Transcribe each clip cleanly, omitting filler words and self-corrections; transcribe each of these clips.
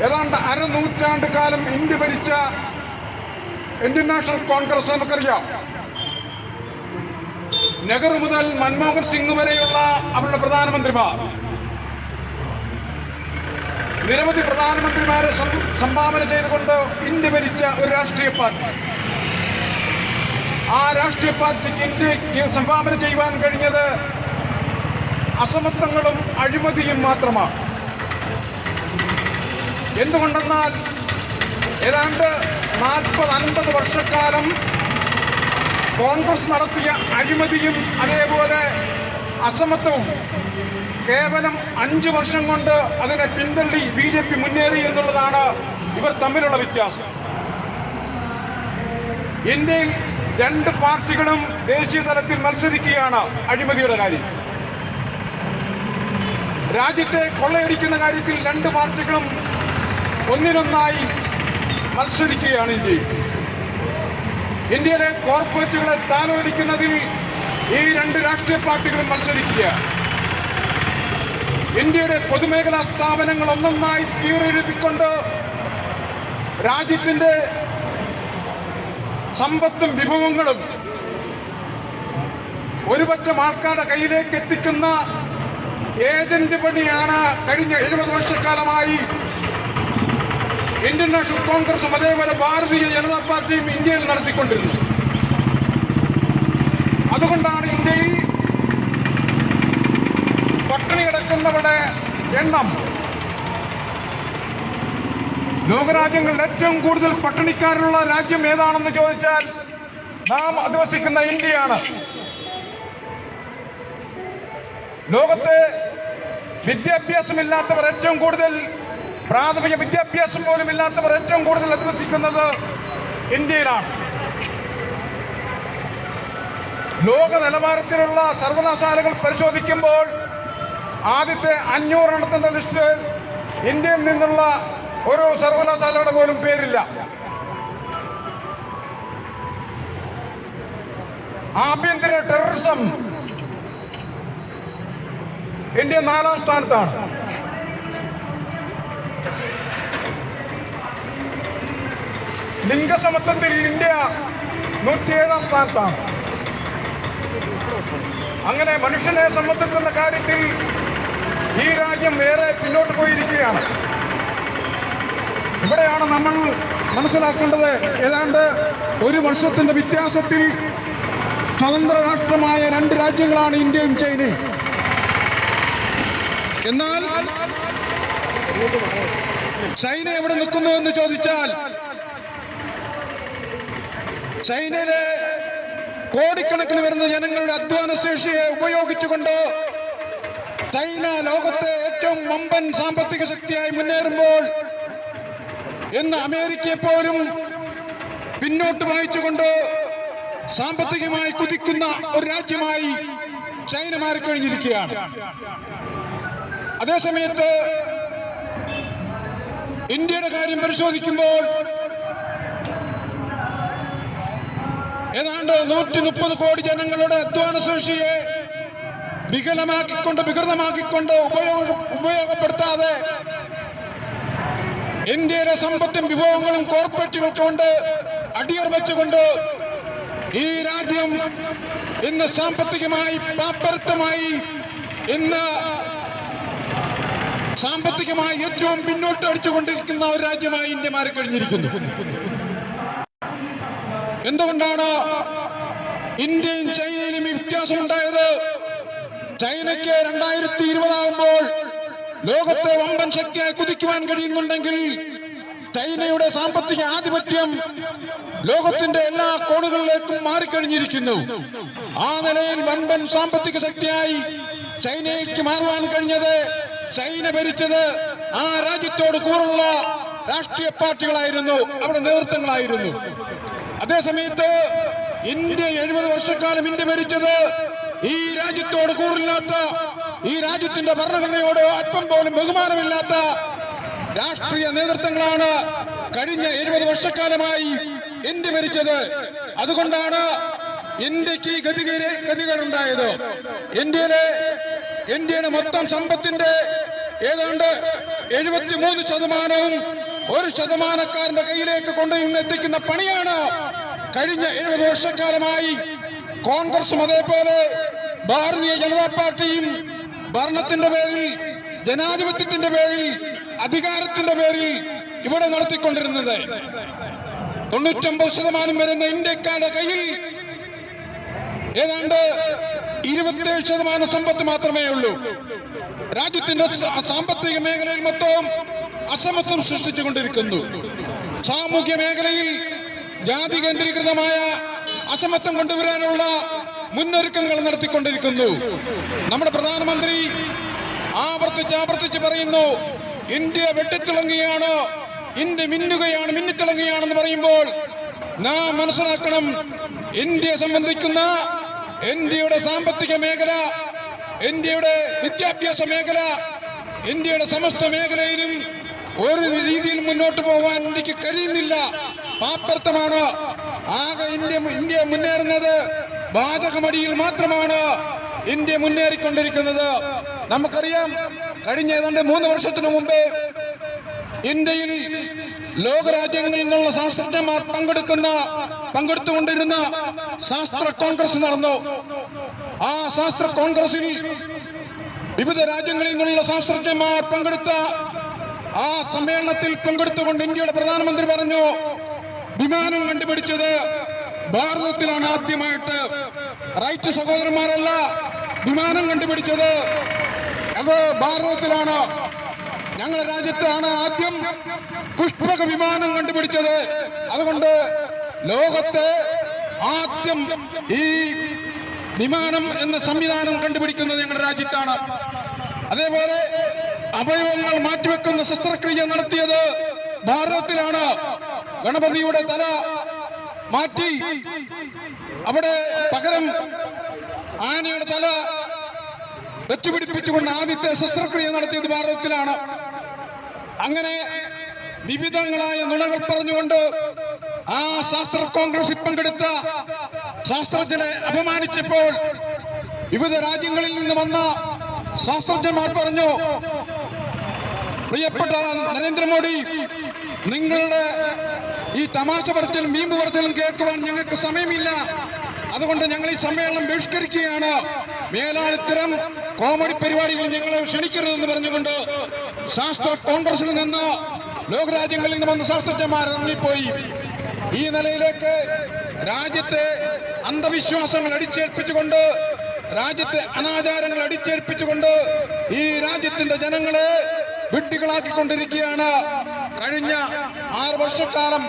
ഏതാണ്ട് അരനൂറ്റാണ്ട് കാലം ഇന്ത്യ ഭരിച്ച ഇന്ത്യൻ നാഷണൽ കോൺഗ്രസ് നമുക്കറിയാം. നെഹ്റു മുതൽ മൻമോഹൻ സിംഗ് വരെയുള്ള അവരുടെ പ്രധാനമന്ത്രിമാർ, നിരവധി പ്രധാനമന്ത്രിമാരെ സംഭാവന ചെയ്തുകൊണ്ട് ഇന്ത്യ ഭരിച്ച ഒരു രാഷ്ട്രീയ പാർട്ടി. ആ രാഷ്ട്രീയ പാർട്ടിക്ക് ഇന്ത്യക്ക് സംഭാവന ചെയ്യുവാൻ കഴിഞ്ഞത് അസമത്വങ്ങളും അഴിമതിയും മാത്രമാണ്. എന്തുകൊണ്ടെന്നാൽ ഏതാണ്ട് 40-50 വർഷക്കാലം കോൺഗ്രസ് നടത്തിയ അഴിമതിയും അതേപോലെ അസമത്വവും കേവലം 5 വർഷം കൊണ്ട് അതിനെ പിന്തള്ളി BJP മുന്നേറി എന്നുള്ളതാണ് ഇവർ തമ്മിലുള്ള വ്യത്യാസം. ഇന്ത്യയിൽ 2 പാർട്ടികളും ദേശീയ തലത്തിൽ മത്സരിക്കുകയാണ് അഴിമതിയുടെ കാര്യം. രാജ്യത്തെ കൊള്ളയടിക്കുന്ന കാര്യത്തിൽ 2 പാർട്ടികളും ഒന്നിനൊന്നായി മത്സരിക്കുകയാണ് ഇന്ത്യയിൽ. ഇന്ത്യയിലെ കോർപ്പറേറ്റുകളെ താലോലിക്കുന്നതിൽ ഈ 2 രാഷ്ട്രീയ പാർട്ടികളും മത്സരിക്കുക. ഇന്ത്യയുടെ പൊതുമേഖലാ സ്ഥാപനങ്ങൾ ഒന്നൊന്നായി തീരെഴുതിക്കൊണ്ട് രാജ്യത്തിന്റെ സമ്പത്തും വിഭവങ്ങളും ഒരുപറ്റം ആൾക്കാരുടെ കയ്യിലേക്ക് എത്തിക്കുന്ന ഏജന്റ് പണിയാണ് കഴിഞ്ഞ 70 വർഷക്കാലമായി ഇന്ത്യൻ നാഷണൽ കോൺഗ്രസും അതേപോലെ ഭാരതീയ ജനതാ പാർട്ടിയും ഇന്ത്യയിൽ നടത്തിക്കൊണ്ടിരുന്നത്. അതുകൊണ്ടാണ് ഇന്ത്യയിൽ പട്ടിണി കിടക്കുന്നവരുടെ എണ്ണം ലോകരാജ്യങ്ങളിൽ ഏറ്റവും കൂടുതൽ പട്ടിണിക്കാരുള്ള രാജ്യം ഏതാണെന്ന് ചോദിച്ചാൽ നാം അധിവസിക്കുന്ന ഇന്ത്യയാണ്. ലോകത്തെ വിദ്യാഭ്യാസമില്ലാത്തവർ ഏറ്റവും കൂടുതൽ, പ്രാഥമിക വിദ്യാഭ്യാസം പോലും ഇല്ലാത്തവർ ഏറ്റവും കൂടുതൽ അധിവസിക്കുന്നത് ഇന്ത്യയിലാണ്. ലോക നിലവാരത്തിലുള്ള സർവകലാശാലകൾ പരിശോധിക്കുമ്പോൾ ആദ്യത്തെ 500 എണ്ണത്തിന്റെ ലിസ്റ്റ് ഇന്ത്യയിൽ നിന്നുള്ള ഒരു സർവകലാശാലയുടെ പോലും പേരില്ല. ആഭ്യന്തര ടെററിസം ഇന്ത്യ 4ാം സ്ഥാനത്താണ്. ലിംഗസമത്വത്തിൽ ഇന്ത്യ 107ാം സ്ഥാനത്താണ്. അങ്ങനെ മനുഷ്യനെ സംബന്ധിക്കുന്ന കാര്യത്തിൽ ഈ രാജ്യം ഏറെ പിന്നോട്ട് പോയിരിക്കുകയാണ്. ഇവിടെയാണ് നമ്മൾ മനസ്സിലാക്കേണ്ടത്. ഏതാണ്ട് 1 വർഷത്തിന്റെ വ്യത്യാസത്തിൽ സ്വതന്ത്ര രാഷ്ട്രമായ 2 രാജ്യങ്ങളാണ് ഇന്ത്യയും ചൈനയും. എന്നാൽ ചൈന എവിടെ നിൽക്കുന്നു എന്ന് ചോദിച്ചാൽ, ചൈനയിലെ കോടിക്കണക്കിന് വരുന്ന ജനങ്ങളുടെ അധ്വാന ശേഷിയെ ഉപയോഗിച്ചുകൊണ്ട് ചൈന ലോകത്തെ ഏറ്റവും വമ്പൻ സാമ്പത്തിക ശക്തിയായി മുന്നേറുമ്പോൾ ഇന്ന് അമേരിക്കയെ പോലും പിന്നോട്ട് വായിച്ചുകൊണ്ട് സാമ്പത്തികമായി കുതിക്കുന്ന ഒരു രാജ്യമായി ചൈന മാറിക്കഴിഞ്ഞിരിക്കുകയാണ്. അതേസമയത്ത് ഇന്ത്യയുടെ കാര്യം പരിശോധിക്കുമ്പോൾ ഏതാണ്ട് 130 കോടി ജനങ്ങളുടെ അധ്വാന ശേഷിയെ വികൃതമാക്കിക്കൊണ്ട് ഉപയോഗപ്പെടുത്താതെ ഇന്ത്യയിലെ സമ്പത്തും വിഭവങ്ങളും കോർപ്പറേറ്റുകൾക്ക് കൊണ്ട് അടിയറ വെച്ചുകൊണ്ട് ഈ രാജ്യം ഇന്ന് സാമ്പത്തികമായി പാപ്പരത്വമായി, ഇന്ന് സാമ്പത്തികമായി ഏറ്റവും പിന്നോട്ട് അടിച്ചുകൊണ്ടിരിക്കുന്ന ഒരു രാജ്യമായി ഇന്ത്യ മാറിക്കഴിഞ്ഞിരിക്കുന്നു. എന്തുകൊണ്ടാണ് ഇന്ത്യയും ചൈനയിലും ഈ വ്യത്യാസമുണ്ടായത്? ചൈനയ്ക്ക് 2020 ആകുമ്പോൾ ലോകത്തെ വമ്പൻ ശക്തിയായി കുതിക്കുവാൻ കഴിയുന്നുണ്ടെങ്കിൽ ചൈനയുടെ സാമ്പത്തിക ആധിപത്യം ലോകത്തിന്റെ എല്ലാ കോണുകളിലേക്കും മാറിക്കഴിഞ്ഞിരിക്കുന്നു. ആ നിലയിൽ വമ്പൻ സാമ്പത്തിക ശക്തിയായി ചൈനയ്ക്ക് മാറുവാൻ കഴിഞ്ഞത് ചൈന ഭരിച്ചത് ആ രാജ്യത്തോട് കൂറുള്ള രാഷ്ട്രീയ പാർട്ടികളായിരുന്നു, അവിടെ നേതൃത്വങ്ങളായിരുന്നു. അതേസമയത്ത് ഇന്ത്യ 70 വർഷക്കാലം ഇന്ത്യ ഭരിച്ചത് ഈ രാജ്യത്തോട് കൂറില്ലാത്ത, ഈ രാജ്യത്തിന്റെ ഭരണഘടനയോട് അല്പം പോലും ബഹുമാനമില്ലാത്ത രാഷ്ട്രീയ നേതൃത്വങ്ങളാണ് കഴിഞ്ഞ 70 വർഷക്കാലമായി ഇന്ത്യ ഭരിച്ചത്. അതുകൊണ്ടാണ് ഇന്ത്യക്ക് ഈ ഗതികേടുണ്ടായത്. ഇന്ത്യയുടെ മൊത്തം സമ്പത്തിന്റെ ഏതാണ്ട് 73% 1% കയ്യിലേക്ക് കൊണ്ടുവന്നെത്തിക്കുന്ന പണിയാണ് കഴിഞ്ഞ 70 വർഷക്കാലമായി കോൺഗ്രസും അതേപോലെ ഭാരതീയ ജനതാ പാർട്ടിയും ഭരണത്തിന്റെ പേരിൽ, ജനാധിപത്യത്തിന്റെ പേരിൽ, അധികാരത്തിന്റെ പേരിൽ ഇവിടെ നടത്തിക്കൊണ്ടിരുന്നത്. 99% വരുന്ന ഇന്ത്യക്കാരുടെ കയ്യിൽ ഏതാണ്ട് 27% സമ്പത്ത് മാത്രമേ ഉള്ളൂ. രാജ്യത്തിന്റെ സാമ്പത്തിക മേഖലയിൽ മൊത്തവും അസമത്വം സൃഷ്ടിച്ചുകൊണ്ടിരിക്കുന്നു. സാമൂഹ്യ മേഖലയിൽ ജാതി കേന്ദ്രീകൃതമായ അസമത്വം കൊണ്ടുവരാനുള്ള മുന്നൊരുക്കങ്ങൾ നടത്തിക്കൊണ്ടിരിക്കുന്നു. നമ്മുടെ പ്രധാനമന്ത്രി ആവർത്തിച്ച് പറയുന്നു, ഇന്ത്യ വെട്ടിത്തിളങ്ങുകയാണ്, ഇന്ത്യ മിന്നിത്തിളങ്ങുകയാണെന്ന് പറയുമ്പോൾ നാം മനസ്സിലാക്കണം, ഇന്ത്യയെ സംബന്ധിക്കുന്ന ഇന്ത്യയുടെ സാമ്പത്തിക മേഖല, ഇന്ത്യയുടെ വിദ്യാഭ്യാസ മേഖല, ഇന്ത്യയുടെ സമസ്ത മേഖലയിലും ഒരു രീതിയിൽ മുന്നോട്ട് പോകാൻ ഇന്ത്യക്ക് കഴിയുന്നില്ല. പാപ്പർത്തമാണ്. ആകെ ഇന്ത്യ മുന്നേറുന്നത് വാചകമടിയിൽ മാത്രമാണ് ഇന്ത്യ മുന്നേറിക്കൊണ്ടിരിക്കുന്നത്. നമുക്കറിയാം, കഴിഞ്ഞ ഏതാണ്ട് 3 വർഷത്തിനു മുമ്പേ ഇന്ത്യയിൽ ലോകരാജ്യങ്ങളിൽ നിന്നുള്ള ശാസ്ത്രജ്ഞന്മാർ പങ്കെടുത്തുകൊണ്ടിരുന്ന ശാസ്ത്ര കോൺഗ്രസ് നടന്നു. ആ ശാസ്ത്ര കോൺഗ്രസിൽ വിവിധ രാജ്യങ്ങളിൽ നിന്നുള്ള ശാസ്ത്രജ്ഞന്മാർ പങ്കെടുത്ത ആ സമ്മേളനത്തിൽ പങ്കെടുത്തുകൊണ്ട് ഇന്ത്യയുടെ പ്രധാനമന്ത്രി പറഞ്ഞു, വിമാനം കണ്ടുപിടിച്ചത് ഭാരതത്തിലാണ് ആദ്യമായിട്ട്. റൈറ്റ് സഹോദരന്മാരല്ല, വിമാനം കണ്ടുപിടിച്ചത് അത് ഭാരതത്തിലാണ്. ഞങ്ങളുടെ രാജ്യത്താണ് ആദ്യം പുഷ്പക വിമാനം കണ്ടുപിടിച്ചത്. അതുകൊണ്ട് ലോകത്തെ ആദ്യം ഈ വിമാനം എന്ന സംവിധാനം കണ്ടുപിടിക്കുന്നത് ഞങ്ങളുടെ രാജ്യത്താണ്. അതേപോലെ അവയവങ്ങൾ മാറ്റിവെക്കുന്ന ശസ്ത്രക്രിയ നടത്തിയത് ഭാരതത്തിലാണ്. ഗണപതിയുടെ തല മാറ്റി അവിടെ പകരം ആനയുടെ തല വെച്ചുപിടിപ്പിച്ചുകൊണ്ട് ആദ്യത്തെ ശസ്ത്രക്രിയ നടത്തിയത് ഭാരതത്തിലാണ്. അങ്ങനെ വിവിധങ്ങളായ നുണകൾ പറഞ്ഞുകൊണ്ട് ആ ശാസ്ത്ര കോൺഗ്രസിൽ പങ്കെടുത്ത ശാസ്ത്രജ്ഞനെ അപമാനിച്ചപ്പോൾ വിവിധ രാജ്യങ്ങളിൽ നിന്ന് വന്ന ശാസ്ത്രജ്ഞന്മാർ പറഞ്ഞു, പ്രിയപ്പെട്ട നരേന്ദ്രമോദി, നിങ്ങളുടെ ഈ തമാശ പറച്ചിലും വീമ്പ് പറച്ചിലും കേൾക്കുവാൻ ഞങ്ങൾക്ക് സമയമില്ല. അതുകൊണ്ട് ഞങ്ങൾ ഈ സമ്മേളനം ബഹിഷ്കരിക്കുകയാണ്. മേലാളിത്തരം കോമഡി പരിപാടികൾ ഞങ്ങളെ ക്ഷണിക്കരുതെന്ന് പറഞ്ഞുകൊണ്ട് ശാസ്ത്ര കോൺഗ്രസിൽ നിന്ന് ലോകരാജ്യങ്ങളിൽ നിന്ന് വന്ന ശാസ്ത്രജ്ഞന്മാർ ഇറങ്ങിപ്പോയി. ഈ നിലയിലേക്ക് രാജ്യത്തെ അന്ധവിശ്വാസങ്ങൾ അടിച്ചേൽപ്പിച്ചുകൊണ്ട്, രാജ്യത്തെ അനാചാരങ്ങൾ അടിച്ചേൽപ്പിച്ചുകൊണ്ട് ഈ രാജ്യത്തിന്റെ ജനങ്ങളെ വിഡ്ഢികളാക്കിക്കൊണ്ടിരിക്കുകയാണ്. കഴിഞ്ഞ 6 വർഷക്കാലം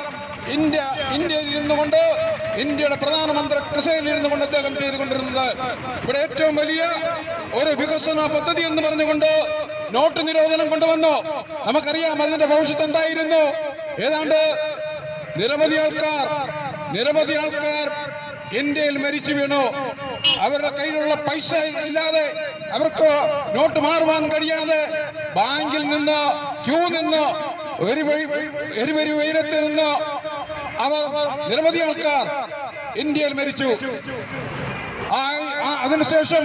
ഇന്ത്യയിൽ ഇരുന്നുകൊണ്ട്, ഇന്ത്യയുടെ പ്രധാനമന്ത്രി കസേരയിൽ ഇരുന്നു കൊണ്ട് അദ്ദേഹം ചെയ്തുകൊണ്ടിരുന്നത് ഇവിടെ ഏറ്റവും വലിയ ഒരു വികസന പദ്ധതി എന്ന് പറഞ്ഞുകൊണ്ട് നോട്ട് നിരോധനം കൊണ്ടുവന്നു. നമുക്കറിയാം അതിന്റെ ഭവിഷ്യത്ത് എന്തായിരുന്നു. ഏതാണ്ട് നിരവധി ആൾക്കാർ ഇന്ത്യയിൽ മരിച്ചു വീണു. അവരുടെ കയ്യിലുള്ള പൈസ ഇല്ലാതെ, അവർക്ക് നോട്ട് മാറുവാൻ കഴിയാതെ ബാങ്കിൽ നിന്ന് ക്യൂ നിന്ന് എരിവരി വെയിലത്ത് നിന്ന് നിരവധി ആൾക്കാർ ഇന്ത്യയിൽ മരിച്ചു. അതിനുശേഷം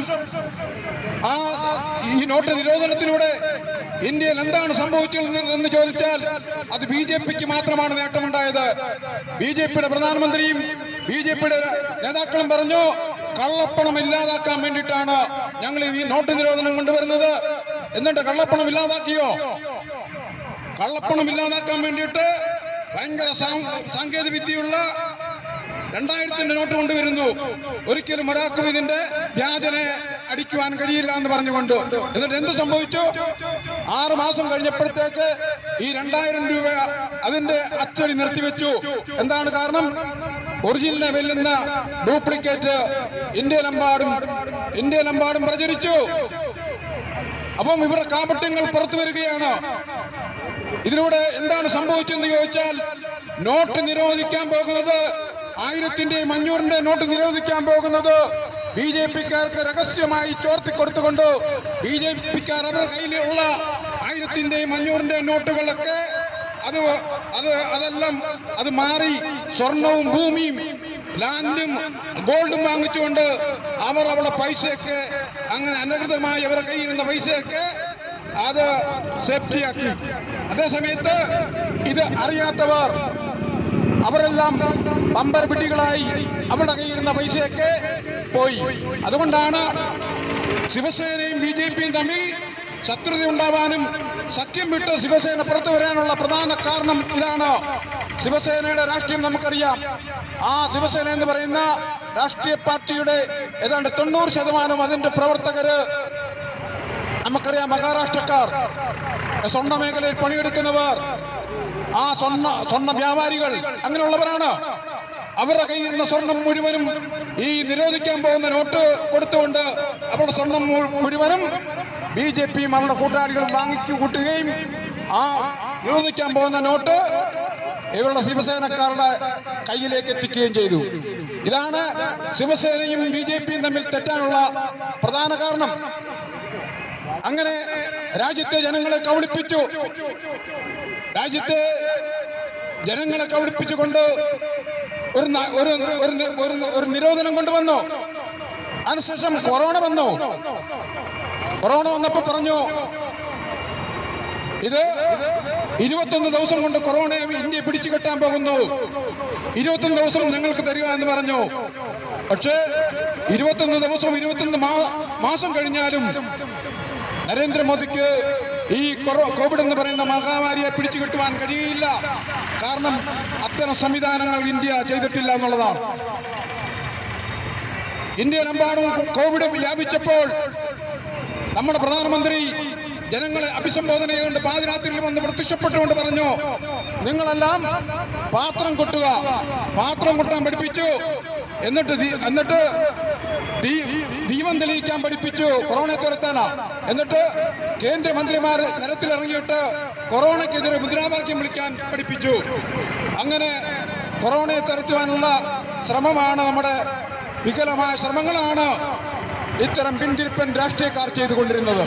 ഈ നോട്ട് നിരോധനത്തിലൂടെ ഇന്ത്യയിൽ എന്താണ് സംഭവിച്ചത് എന്ന് ചോദിച്ചാൽ അത് BJPക്ക് മാത്രമാണ് നേട്ടമുണ്ടായത്. BJPയുടെ പ്രധാനമന്ത്രിയും BJPയുടെ നേതാക്കളും പറഞ്ഞു, കള്ളപ്പണം ഇല്ലാതാക്കാൻ വേണ്ടിയിട്ടാണ് ഞങ്ങൾ ഈ നോട്ട് നിരോധനം കൊണ്ടുവരുന്നത്. എന്നിട്ട് കള്ളപ്പണം ഇല്ലാതാക്കിയോ? കള്ളപ്പണം ഇല്ലാതാക്കാൻ വേണ്ടിയിട്ട് ഭയങ്കര സാങ്കേതിക വിദ്യയുള്ള 2000ന്റെ നോട്ട് കൊണ്ടുവരുന്നു. ഒരിക്കലും ഒരാൾക്കും ഇതിന്റെ വ്യാജനെ അടിക്കുവാൻ കഴിയില്ല എന്ന് പറഞ്ഞുകൊണ്ട്. എന്നിട്ട് എന്ത് സംഭവിച്ചു? 6 മാസം കഴിഞ്ഞപ്പോഴത്തേക്ക് ഈ 2000 രൂപ അതിന്റെ അച്ചടി നിർത്തിവെച്ചു. എന്താണ് കാരണം? ഒറിജിനലിനെ വെല്ലുന്ന ഡ്യൂപ്ലിക്കേറ്റ് ഇന്ത്യയിലെമ്പാടും പ്രചരിച്ചു. അപ്പം ഇവിടെ കാപട്യങ്ങൾ പുറത്തു വരികയാണ്. ഇതിലൂടെ എന്താണ് സംഭവിച്ചെന്ന് ചോദിച്ചാൽ, നോട്ട് നിരോധിക്കാൻ പോകുന്നത് 1000ന്റെയും 500ന്റെയും നോട്ട് നിരോധിക്കാൻ പോകുന്നത് BJPക്കാർക്ക് രഹസ്യമായി ചോർത്തിക്കൊടുത്തുകൊണ്ട് BJPക്കാർ അവരുടെ കയ്യിലുള്ള 1000ന്റെയും 500ന്റെയും നോട്ടുകളൊക്കെ അതെല്ലാം മാറി സ്വർണവും ഭൂമിയും ലാൻഡും ഗോൾഡും വാങ്ങിച്ചുകൊണ്ട് അവർ അവിടെ പൈസയൊക്കെ അങ്ങനെ അനധികൃതമായി അവരുടെ കയ്യിൽ നിന്ന് പൈസയൊക്കെ അത് സേഫ്റ്റിയാക്കി. അതേസമയത്ത് ഇത് അറിയാത്തവർ അവരെല്ലാം ബമ്പർ പിടികളായി അവരുടെ കയ്യിരുന്ന പൈസയൊക്കെ പോയി. അതുകൊണ്ടാണ് ശിവസേനയും BJPയും തമ്മിൽ ശത്രുത ഉണ്ടാവാനും സഖ്യം വിട്ട് ശിവസേന പുറത്തു വരാനുള്ള പ്രധാന കാരണം ഇതാണ്. ശിവസേനയുടെ രാഷ്ട്രീയം നമുക്കറിയാം. ആ ശിവസേന എന്ന് പറയുന്ന രാഷ്ട്രീയ പാർട്ടിയുടെ ഏതാണ്ട് 90% അതിന്റെ പ്രവർത്തകര് നമുക്കറിയാം. മഹാരാഷ്ട്രക്കാർ, സ്വർണ്ണ മേഖലയിൽ പണിയെടുക്കുന്നവർ, ആ സ്വർണ്ണ വ്യാപാരികൾ, അങ്ങനെയുള്ളവരാണ്. അവരുടെ കയ്യിലുള്ള സ്വർണം മുഴുവനും ഈ നിരോധിക്കാൻ പോകുന്ന നോട്ട് കൊടുത്തുകൊണ്ട് അവരുടെ സ്വർണം മുഴുവനും BJPയും അവരുടെ കൂട്ടാളികളും വാങ്ങിച്ചു കൂട്ടുകയും ആ നിരോധിക്കാൻ പോകുന്ന നോട്ട് ഇവരുടെ ശിവസേനക്കാരുടെ കയ്യിലേക്ക് എത്തിക്കുകയും ചെയ്തു. ഇതാണ് ശിവസേനയും BJPയും തമ്മിൽ തെറ്റാനുള്ള പ്രധാന കാരണം. അങ്ങനെ രാജ്യത്തെ ജനങ്ങളെ കബളിപ്പിച്ചു. രാജ്യത്തെ ജനങ്ങളെ കബളിപ്പിച്ചുകൊണ്ട് ഒരു നിരോധനം കൊണ്ടുവന്നു. അതിനുശേഷം കൊറോണ വന്നു. കൊറോണ വന്നപ്പോ പറഞ്ഞു ഇത് 21 ദിവസം കൊണ്ട് കൊറോണയെ ഇന്ത്യ പിടിച്ചു കെട്ടാൻ പോകുന്നു, 21 ദിവസം ഞങ്ങൾക്ക് തരിക എന്ന് പറഞ്ഞു. പക്ഷേ 21 ദിവസവും 21 മാസം കഴിഞ്ഞാലും നരേന്ദ്രമോദിക്ക് ഈ കോവിഡ് എന്ന് പറയുന്ന മഹാമാരിയെ പിടിച്ചു കെട്ടുവാൻ കഴിയില്ല. കാരണം അത്തരം സംവിധാനങ്ങൾ ഇന്ത്യ ചെയ്തിട്ടില്ല എന്നുള്ളതാണ്. ഇന്ത്യയിലെമ്പാടും കോവിഡ് വ്യാപിച്ചപ്പോൾ നമ്മുടെ പ്രധാനമന്ത്രി ജനങ്ങളെ അഭിസംബോധന ചെയ്തുകൊണ്ട് പാതിരാത്രിയിൽ വന്ന് പ്രത്യക്ഷപ്പെട്ടുകൊണ്ട് പറഞ്ഞു, നിങ്ങളെല്ലാം പാത്രം കൊട്ടുക. പാത്രം കൊട്ടാൻ പഠിപ്പിച്ചു. എന്നിട്ട് ദീപം തെളിയിക്കാൻ പഠിപ്പിച്ചു കൊറോണയെ തുരത്താനാ. എന്നിട്ട് കേന്ദ്രമന്ത്രിമാർ നിരത്തിലിറങ്ങിയിട്ട് കൊറോണയ്ക്കെതിരെ മുദ്രാവാക്യം വിളിക്കാൻ പഠിപ്പിച്ചു. അങ്ങനെ കൊറോണയെ തുരത്തുവാനുള്ള ശ്രമമാണ്, നമ്മുടെ വികലമായ ശ്രമങ്ങളാണ് ഇത്തരം പിന്തിരിപ്പൻ രാഷ്ട്രീയക്കാർ ചെയ്തുകൊണ്ടിരുന്നത്.